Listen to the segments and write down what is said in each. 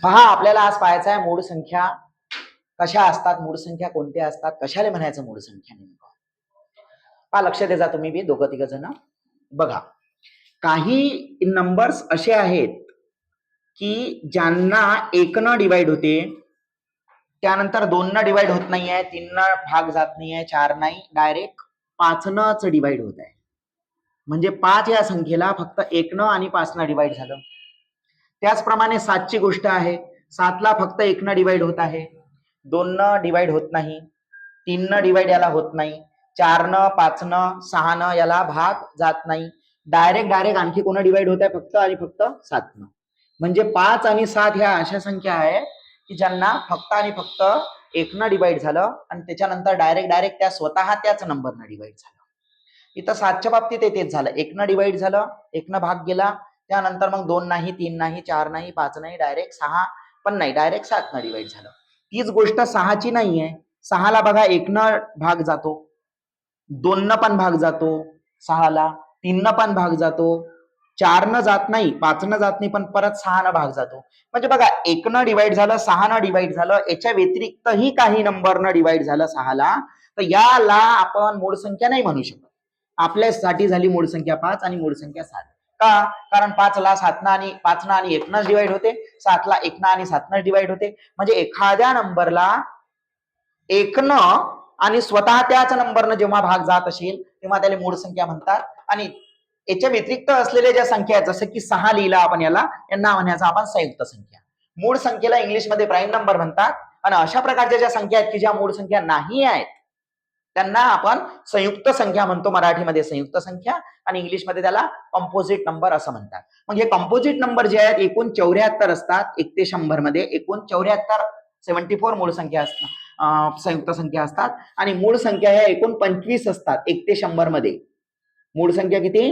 पहा, आपल्याला आज पाहायचा आहे मूळ संख्या कशा असतात, मूळ संख्या कोणत्या असतात, कशाला म्हणायचं मूळ संख्या नेमकं. पहा, लक्ष द्या तुम्ही बी दोघं तिघ जण. बघा, काही नंबर्स असे आहेत की ज्यांना 1 न डिवाइड होते, त्यानंतर 2 न डिवाइड होत नाहीये, 3 न भाग जात नाहीये, 4 नाही, डायरेक्ट 5 नच डिवाइड होत आहे. म्हणजे 5 या संख्येला फक्त 1 न आणि 5 न डिवाइड झालं. त्याचप्रमाणे 7 ची गोष्ट आहे. 7 ला फक्त 1 न डिवाइड होत आहे, 2 न डिवाइड होत नाही, 3 न डिवाइड याला होत नाही, 4 न, 5 न, 6 न याला भाग जात नाही. डायरेक्ट आणखी कोण डिवाइड होत आहे, फक्त आणि फक्त 7 न. म्हणजे 5 आणि 7 ह्या अशा संख्या आहेत की ज्यांना फक्त आणि फक्त 1 न डिवाइड झालं आणि त्याच्यानंतर डायरेक्ट त्या स्वतः त्याच नंबरनं डिवाइड झालं. इथं 7च्या बाबतीत तेच झालं, 1 न डिवाइड झालं, 1 न भाग गेला, त्यानंतर मग 2 नाही, 3 नाही, 4 नाही, 5 नाही, डायरेक्ट 6 पण नाही, डायरेक्ट 7 न डिवाइड झालं. तीच गोष्ट 6 ची नाहीये. 6 ला बघा 1 न भाग जातो, 2 न पण भाग जातो 6 ला, 3 न पण भाग जातो, 4 न जात नाही, 5 न जात नाही, पण परत 6 न भाग जातो. म्हणजे बघा, 1 न डिवाइड झालं, 6 न डिवाइड झालं, याच्या व्यतिरिक्तही काही नंबर न डिवाइड झालं 6 ला, तर याला आपण मूळ संख्या नाही म्हणू शकत. आपल्यासाठी झाली मूळ संख्या 5 आणि मूळ संख्या 7. का? कारण 5 ला 7 आणि 5 न आणि 1 न डिवाइड होते, 7 ला 1 न आणि 7 न डिवाइड होते. म्हणजे एखाद्या नंबरला 1 न आणि स्वतः त्याच नंबरनं जेव्हा भाग जात असेल तेव्हा त्याला मूळ संख्या म्हणतात. आणि याच्या व्यतिरिक्त असलेल्या ज्या संख्या आहेत, जसं की 6 लिहिला आपण, यांना म्हणायचं आपण संयुक्त संख्या. मूळ संख्येला इंग्लिशमध्ये प्राईम नंबर म्हणतात. आणि अशा प्रकारच्या ज्या संख्या आहेत की ज्या मूळ संख्या नाही आहेत त्यांना आपण संयुक्त संख्या म्हणतो. मराठीमध्ये संयुक्त संख्या आणि इंग्लिशमध्ये त्याला कंपोजिट नंबर असं म्हणतात. मग हे कंपोजिट नंबर जे आहेत एकूण 74 असतात. 1 ते 100 मध्ये एकूण 74 मूळ संख्या असतात, संयुक्त संख्या असतात. आणि मूळ संख्या ह्या एकूण 25 असतात 1 ते 100 मध्ये. मूळ संख्या किती?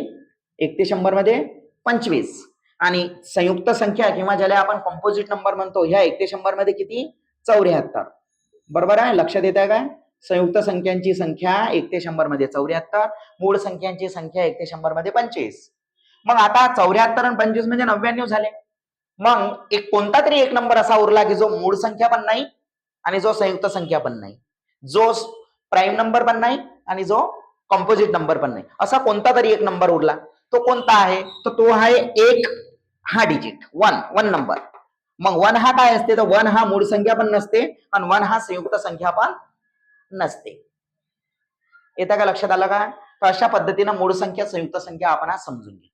1 ते 100 मध्ये 25. आणि संयुक्त संख्या किंवा ज्याला आपण कंपोजिट नंबर म्हणतो ह्या 1 ते 100 मध्ये किती? 74. बरोबर आहे? लक्षात येत आहे काय? संयुक्त संख्यांची संख्या 1 ते 100 मध्ये 74, मूळ संख्यांची संख्या 1 ते 100 मध्ये 25. मग आता 74 आणि 25 म्हणजे 99 झाले. मग एक कोणता तरी एक नंबर असा उरला की जो मूळ संख्या पण नाही आणि जो संयुक्त संख्या पण नाही, जो प्राईम नंबर पण नाही आणि जो कंपोजिट नंबर पण नाही, असा कोणता तरी एक नंबर उरला. तो कोणता आहे? तर तो आहे 1 हा डिजिट, 1 नंबर. मग 1 हा काय असते? तर 1 हा मूळ संख्या पण नसते आणि 1 हा संयुक्त संख्या पण नसते. येतं का लक्षात आलं का? तर अशा पद्धतीनं मूळ संख्या संयुक्त संख्या आपण आज समजून घेऊ.